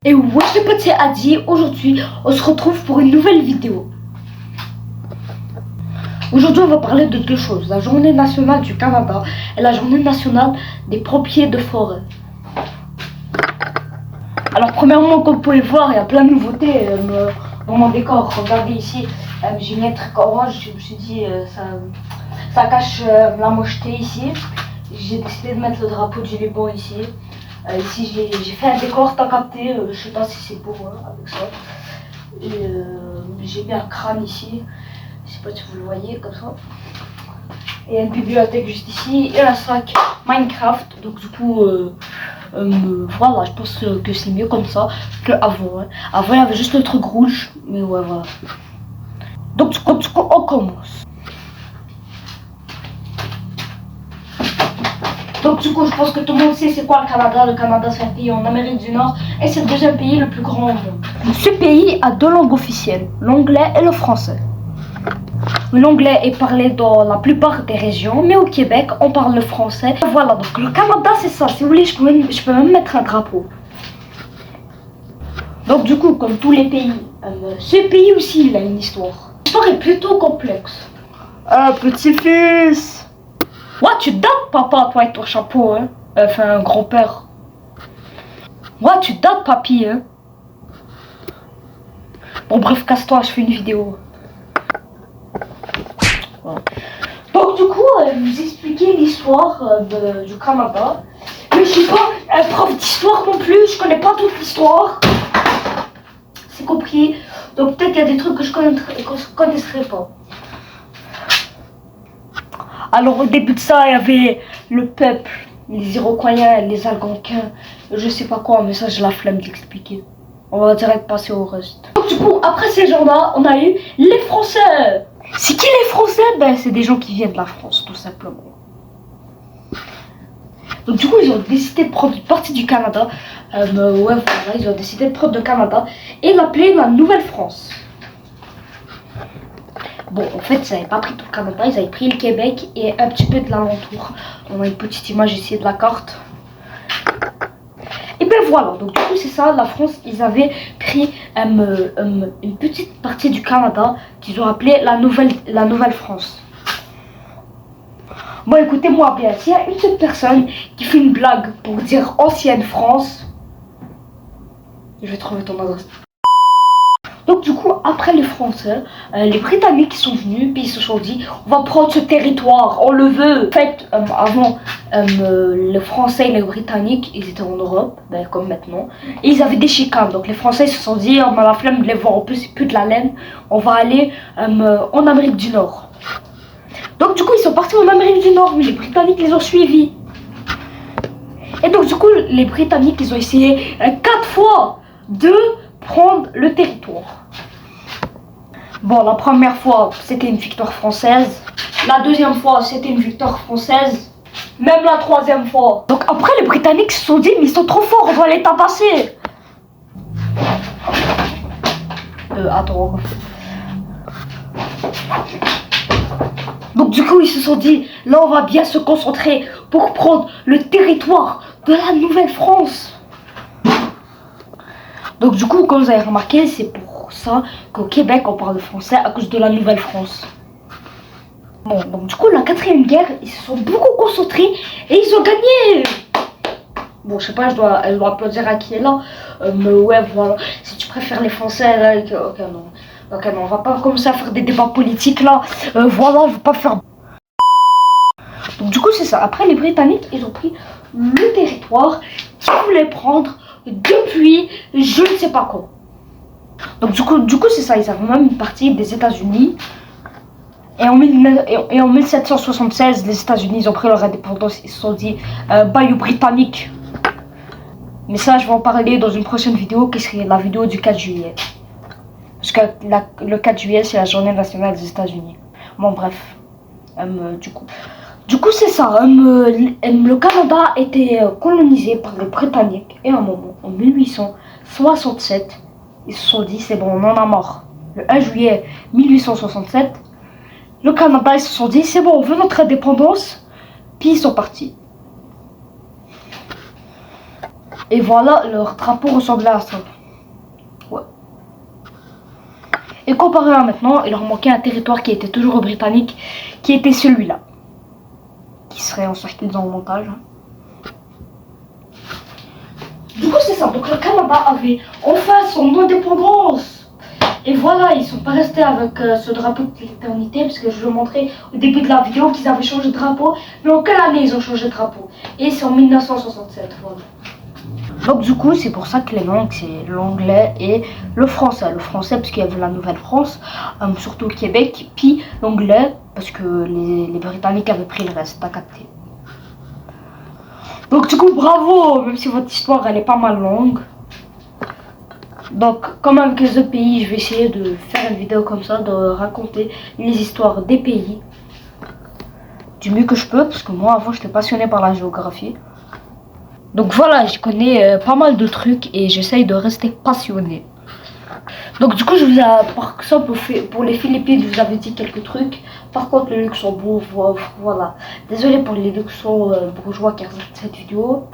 Et ouais les potes, c'est Adi. Aujourd'hui on se retrouve pour une nouvelle vidéo. Aujourd'hui on va parler de deux choses: la journée nationale du Canada et la journée nationale des pompiers de forêt. Alors premièrement, comme vous pouvez voir, il y a plein de nouveautés dans mon décor. Regardez ici, j'ai mis un truc orange. Je me suis dit ça cache la mocheté ici. J'ai décidé de mettre le drapeau du Liban ici. Ici j'ai fait un décor, t'as capté, je sais pas si c'est pour avec ça. Et j'ai mis un crâne ici, je sais pas si vous le voyez comme ça. Et une bibliothèque juste ici et un sac Minecraft. Donc du coup voilà, je pense que c'est mieux comme ça qu'avant. Avant il y avait juste le truc rouge, mais ouais voilà. Donc du coup on commence. Donc du coup, je pense que tout le monde sait c'est quoi le Canada. Le Canada, c'est un pays en Amérique du Nord et c'est le deuxième pays le plus grand au monde. Ce pays a deux langues officielles, l'anglais et le français. L'anglais est parlé dans la plupart des régions, mais au Québec, on parle le français. Voilà, donc le Canada, c'est ça. Si vous voulez, je peux même mettre un drapeau. Donc du coup, comme tous les pays, ce pays aussi, il a une histoire. L'histoire est plutôt complexe. Petit-fils. Ouais, tu dates, papa, toi et ton chapeau, hein. Enfin, grand-père. Ouais, tu dates, papy, hein. Bon, bref, casse-toi, je fais une vidéo. Ouais. Donc, du coup, vous expliquer l'histoire du Canada. Mais je suis pas un prof d'histoire non plus, je connais pas toute l'histoire. C'est compris. Donc, peut-être qu'il y a des trucs que je connaîtrais pas. Alors au début de ça, il y avait le peuple, les Iroquois, les Algonquins, je sais pas quoi, mais ça j'ai la flemme d'expliquer. On va direct passer au reste. Donc du coup, après ces gens-là, on a eu les Français. C'est qui les Français? Ben c'est des gens qui viennent de la France, tout simplement. Donc du coup, ils ont décidé de prendre une partie du Canada. Ouais voilà, ils ont décidé de prendre le Canada et l'appeler la Nouvelle-France. Bon, en fait, ils n'avaient pas pris tout le Canada, ils avaient pris le Québec et un petit peu de l'alentour. On a une petite image ici de la carte. Et ben voilà, donc du coup, c'est ça, la France, ils avaient pris une petite partie du Canada qu'ils ont appelé la Nouvelle-France. Bon, écoutez-moi bien, s'il y a une seule personne qui fait une blague pour dire ancienne France, je vais trouver ton adresse. Donc du coup, après les Français, les Britanniques sont venus, puis ils se sont dit, on va prendre ce territoire, on le veut. En fait, avant, les Français et les Britanniques, ils étaient en Europe, ben, comme maintenant, et ils avaient des chicanes. Donc les Français se sont dit, on a la flemme de les voir, en plus c'est plus de la laine, on va aller en Amérique du Nord. Donc du coup, ils sont partis en Amérique du Nord, mais les Britanniques les ont suivis. Et donc du coup, les Britanniques, ils ont essayé 4 fois de prendre le territoire. Bon, la première fois, c'était une victoire française. La deuxième fois, c'était une victoire française. Même la troisième fois. Donc après, les Britanniques se sont dit, mais ils sont trop forts, on doit les tabasser. Attends. Donc du coup, ils se sont dit, là, on va bien se concentrer pour prendre le territoire de la Nouvelle-France. Donc du coup, comme vous avez remarqué, c'est pour ça qu'au Québec, on parle français à cause de la Nouvelle-France. Bon, donc du coup, la 4e guerre, ils se sont beaucoup concentrés et ils ont gagné. Bon, je sais pas, je dois applaudir à qui est là. Mais ouais, voilà. Si tu préfères les Français, là, ok, non. Ok, non, on va pas commencer à faire des débats politiques, là. Voilà, je veux pas faire... Donc du coup, c'est ça. Après, les Britanniques, ils ont pris le territoire qu'ils voulaient prendre depuis je ne sais pas quoi. Donc du coup c'est ça, ils avaient même une partie des États-Unis. Et en 1776, les États-Unis ils ont pris leur indépendance. Ils se sont dit Bayou britannique. Mais ça, je vais en parler dans une prochaine vidéo qui serait la vidéo du 4 juillet. Parce que le 4 juillet, c'est la journée nationale des États-Unis. Bon, bref. Du coup, c'est ça. Le Canada était colonisé par les Britanniques. Et à un moment, en 1867, ils se sont dit, c'est bon, on en a marre. Le 1 juillet 1867, le Canada, ils se sont dit, c'est bon, on veut notre indépendance. Puis ils sont partis. Et voilà, leur drapeau ressemblait à ça. Ouais. Et comparé à maintenant, il leur manquait un territoire qui était toujours britannique, qui était celui-là. Qui serait en sortie dans le montage. Du coup, c'est ça. Donc, le Canada avait enfin son indépendance. Et voilà, ils sont pas restés avec ce drapeau de l'éternité, parce que je vous montrais au début de la vidéo qu'ils avaient changé de drapeau. Mais en quelle année ils ont changé de drapeau? Et c'est en 1967, voilà. Donc du coup, c'est pour ça que les langues, c'est l'anglais et le français. Le français, parce qu'il y avait la Nouvelle-France, surtout au Québec. Puis l'anglais, parce que les Britanniques avaient pris le reste, t'as capté. Donc du coup, bravo, même si votre histoire, elle est pas mal longue. Donc, comme avec les autres pays, je vais essayer de faire une vidéo comme ça, de raconter les histoires des pays du mieux que je peux, parce que moi, avant, j'étais passionnée par la géographie. Donc voilà, je connais pas mal de trucs et j'essaye de rester passionnée. Donc du coup, je vous ai, par exemple, pour les Philippines, je vous avais dit quelques trucs. Par contre, le Luxembourg, voilà. Désolé pour les luxembourgeois qui regardent cette vidéo.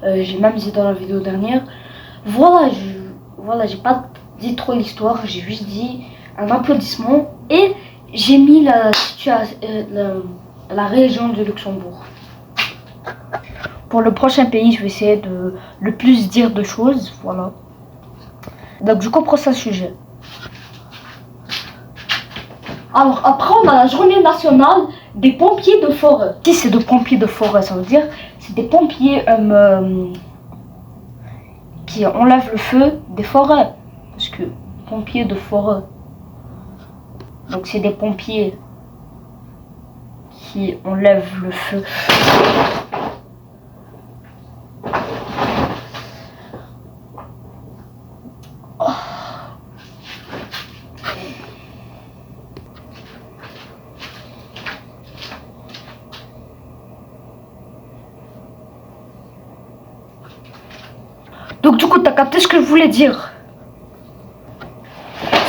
J'ai même dit dans la vidéo dernière. Voilà, j'ai pas dit trop l'histoire, j'ai juste dit un applaudissement et j'ai mis la région du Luxembourg. Pour le prochain pays, je vais essayer de le plus dire de choses, voilà. Donc je comprends ce sujet. Alors après, on a la journée nationale des pompiers de forêt. Si c'est de pompiers de forêt, ça veut dire c'est des pompiers qui enlèvent le feu des forêts. Parce que pompiers de forêt. Donc c'est des pompiers qui enlèvent le feu. Donc du coup, t'as capté ce que je voulais dire.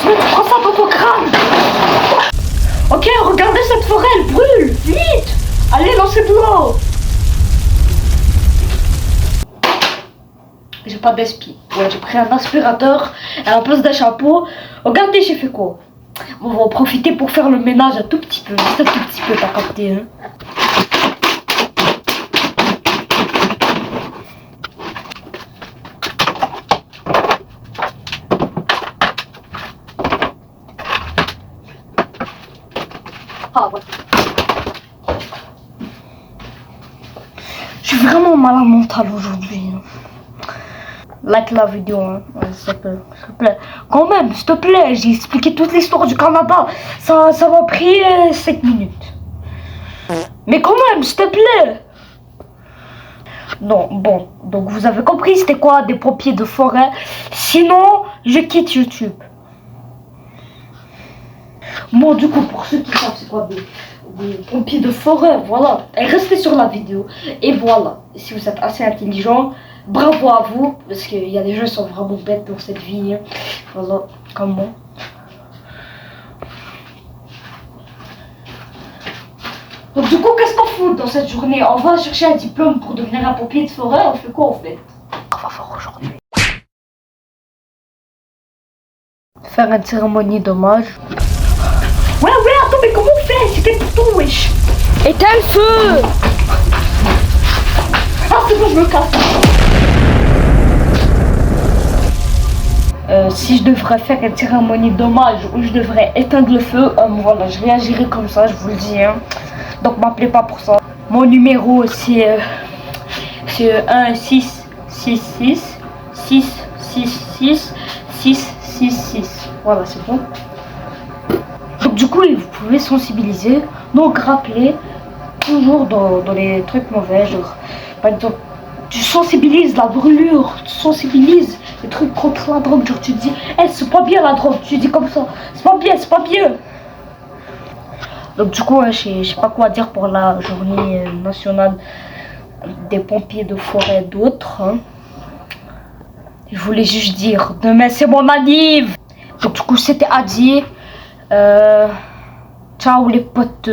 Sinon, tu prends ça dans ton crâne. Ok, regardez cette forêt, elle brûle. Vite. Allez, lancez de l'eau. J'ai pas d'espi. Ouais, j'ai pris un aspirateur à la place d'un chapeau. Regardez, j'ai fait quoi? On va en profiter pour faire le ménage un tout petit peu. Juste un tout petit peu, t'as capté, hein. Ah ouais. Je suis vraiment malade mental aujourd'hui. Like la vidéo, hein. Ouais, s'il te plaît. Quand même, s'il te plaît, j'ai expliqué toute l'histoire du Canada. Ça m'a pris 5 minutes. Mais quand même, s'il te plaît. Non, bon. Donc vous avez compris c'était quoi des pompiers de forêt. Sinon, je quitte YouTube. Bon, du coup, pour ceux qui savent c'est quoi des pompiers de forêt, voilà. Restez sur la vidéo. Et voilà. Si vous êtes assez intelligent, bravo à vous. Parce qu'il y a des gens qui sont vraiment bêtes dans cette vie. Hein. Voilà, comme moi. Donc du coup, qu'est-ce qu'on fout dans cette journée? On va chercher un diplôme pour devenir un pompier de forêt. On fait quoi en fait? On va faire aujourd'hui. Faire une cérémonie d'hommage. Ouais, attends, mais comment on fait? C'était pour tout, wesh. Éteins le feu. Ah, c'est bon, je me casse. Si je devrais faire une cérémonie d'hommage ou je devrais éteindre le feu, voilà, je réagirai comme ça, je vous le dis. Hein. Donc, m'appelez pas pour ça. Mon numéro, c'est 1 6 6 6 6 6 6 6 6 6. Voilà, c'est bon. Donc du coup, vous pouvez sensibiliser. Donc rappelez toujours dans les trucs mauvais, genre par exemple, tu sensibilises la brûlure, tu sensibilises les trucs contre la drogue, genre tu te dis, c'est pas bien la drogue, tu dis comme ça, c'est pas bien, c'est pas bien. Donc du coup, je sais pas quoi dire pour la journée nationale des pompiers de forêt d'autres. Hein. Je voulais juste dire, demain c'est mon anniv. Donc du coup, c'était à dire. Ciao les potes.